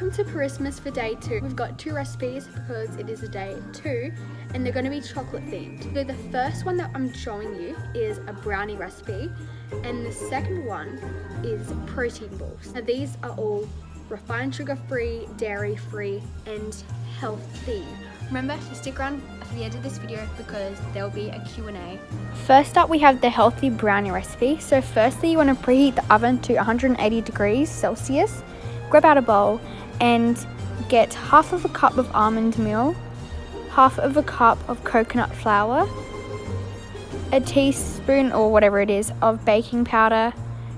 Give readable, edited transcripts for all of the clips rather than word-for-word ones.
welcome to PARISMAS for day 2. We've got 2 recipes because it is a day 2 and they're going to be chocolate themed. So the first one that I'm showing you is a brownie recipe and the second one is protein balls. Now these are all refined sugar free, dairy free and healthy. Remember to stick around for the end of this video because there will be a Q&A. First up we have the healthy brownie recipe. So firstly you want to preheat the oven to 180 degrees Celsius. Grab out a bowl and get half of a cup of almond meal, half of a cup of coconut flour, a teaspoon or whatever it is of baking powder,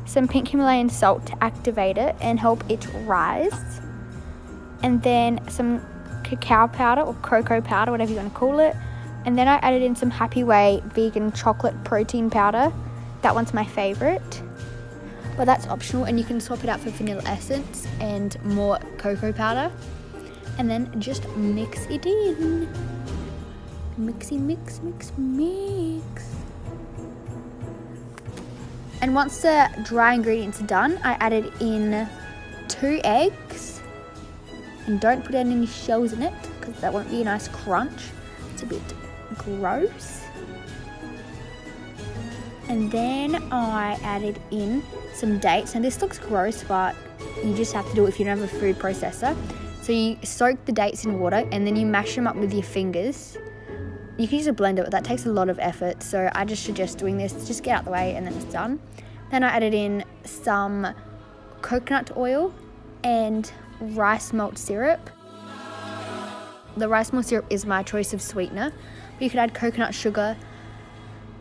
some pink Himalayan salt to activate it and help it rise, and then some cacao powder or cocoa powder, whatever you want to call it. And then I added in some Happy Way vegan chocolate protein powder. That one's my favorite, but that's optional and you can swap it out for vanilla essence and more cocoa powder. And then just mix it in. Mixy mix, mix, mix. And once the dry ingredients are done, I added in 2 eggs. And don't put any shells in it because that won't be a nice crunch. It's a bit gross. And then I added in some dates. And this looks gross, but you just have to do it if you don't have a food processor. So you soak the dates in water and then you mash them up with your fingers. You can use a blender, but that takes a lot of effort. So I just suggest doing this. Just get out the way and then it's done. Then I added in some coconut oil and rice malt syrup. The rice malt syrup is my choice of sweetener, but you could add coconut sugar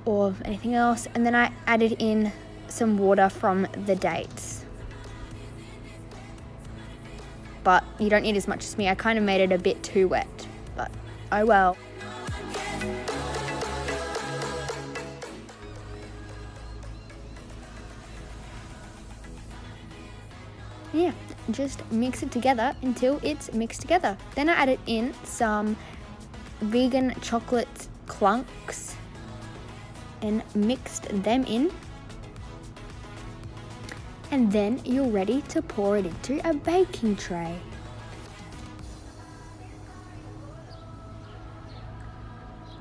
or anything else. And then I added in some water from the dates, but you don't need as much as me. I kind of made it a bit too wet, but oh well. Yeah, just mix it together until it's mixed together. Then I added in some vegan chocolate clunks and mixed them in. And then you're ready to pour it into a baking tray.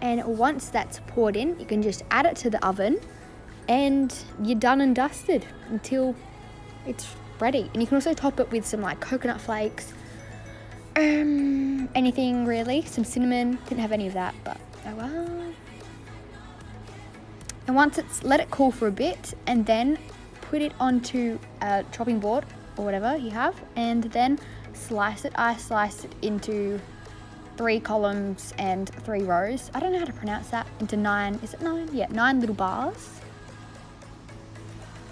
And once that's poured in, you can just add it to the oven and you're done and dusted until it's ready. And you can also top it with some like coconut flakes, anything really, some cinnamon. Didn't have any of that, but oh well. And once it's, let it cool for a bit and then put it onto a chopping board or whatever you have and then slice it. I sliced it into 3 columns and 3 rows. I don't know how to pronounce that. Into 9, is it 9? Yeah, 9 little bars.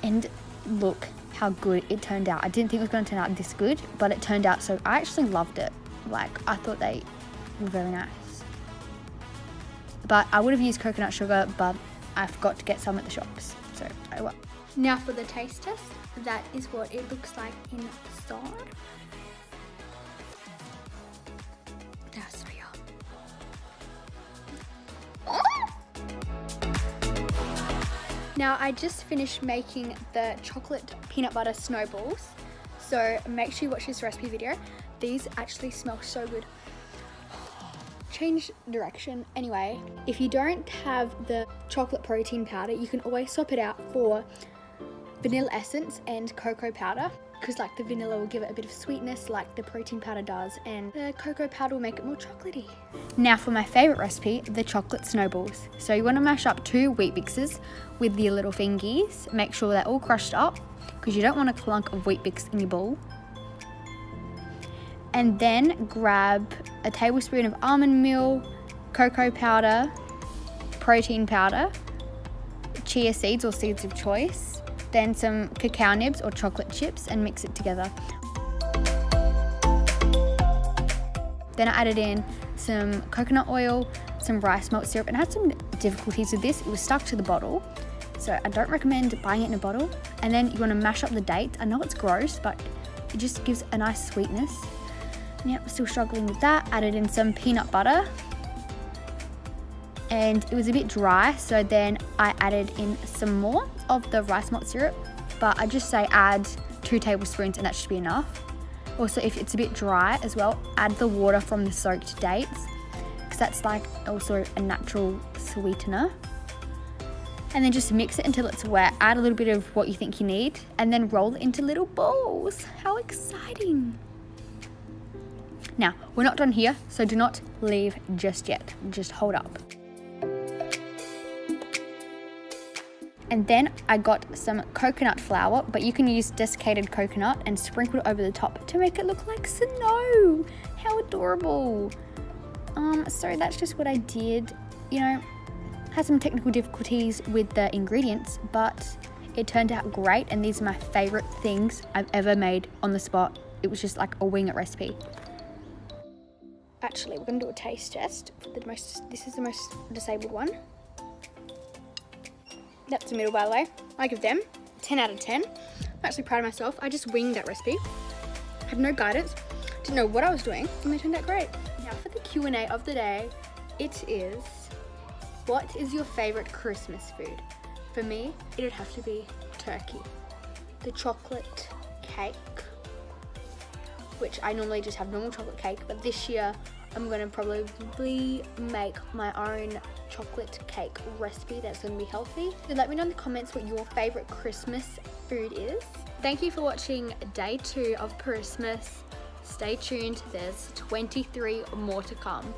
And look how good it turned out. I didn't think it was going to turn out this good, but it turned out so I actually loved it. Like, I thought they were very nice. But I would have used coconut sugar, but I forgot to get some at the shops. So, oh well. Now for the taste test. That is what it looks like inside. That's so yum. Now I just finished making the chocolate peanut butter snowballs, so make sure you watch this recipe video. These actually smell so good. Change direction. Anyway, if you don't have the chocolate protein powder, you can always swap it out for vanilla essence and cocoa powder, because like the vanilla will give it a bit of sweetness like the protein powder does, and the cocoa powder will make it more chocolatey. Now for my favorite recipe, the chocolate snowballs. So you want to mash up 2 wheat mixes with your little fingies. Make sure they're all crushed up because you don't want a clunk of wheat bix in your bowl. And then grab a tablespoon of almond meal, cocoa powder, protein powder, chia seeds or seeds of choice, then some cacao nibs or chocolate chips and mix it together. Then I added in some coconut oil, some rice malt syrup, and I had some difficulties with this. It was stuck to the bottle, so I don't recommend buying it in a bottle. And then you want to mash up the dates. I know it's gross, but it just gives a nice sweetness. Yep, still struggling with that. Added in some peanut butter. And it was a bit dry, so then I added in some more of the rice malt syrup. But I just say add 2 tablespoons and that should be enough. Also, if it's a bit dry as well, add the water from the soaked dates, because that's like also a natural sweetener. And then just mix it until it's wet. Add a little bit of what you think you need, and then roll it into little balls. How exciting. Now, we're not done here, so do not leave just yet. Just hold up. And then I got some coconut flour, but you can use desiccated coconut and sprinkle it over the top to make it look like snow. How adorable. So that's just what I did. You know, had some technical difficulties with the ingredients, but it turned out great, and these are my favorite things I've ever made on the spot. It was just like a wing it recipe. Actually, we're gonna do a taste test. This is the most disabled one. That's the middle, by the way. I give them 10 out of 10. I'm actually proud of myself. I just winged that recipe. Had no guidance, didn't know what I was doing, and they turned out great. Now for the Q&A of the day, it is, what is your favorite Christmas food? For me, it would have to be turkey. The chocolate cake, which I normally just have normal chocolate cake, but this year I'm gonna probably make my own chocolate cake recipe that's gonna be healthy. So let me know in the comments what your favorite Christmas food is. Thank you for watching day 2 of PARISMAS. Stay tuned, there's 23 more to come.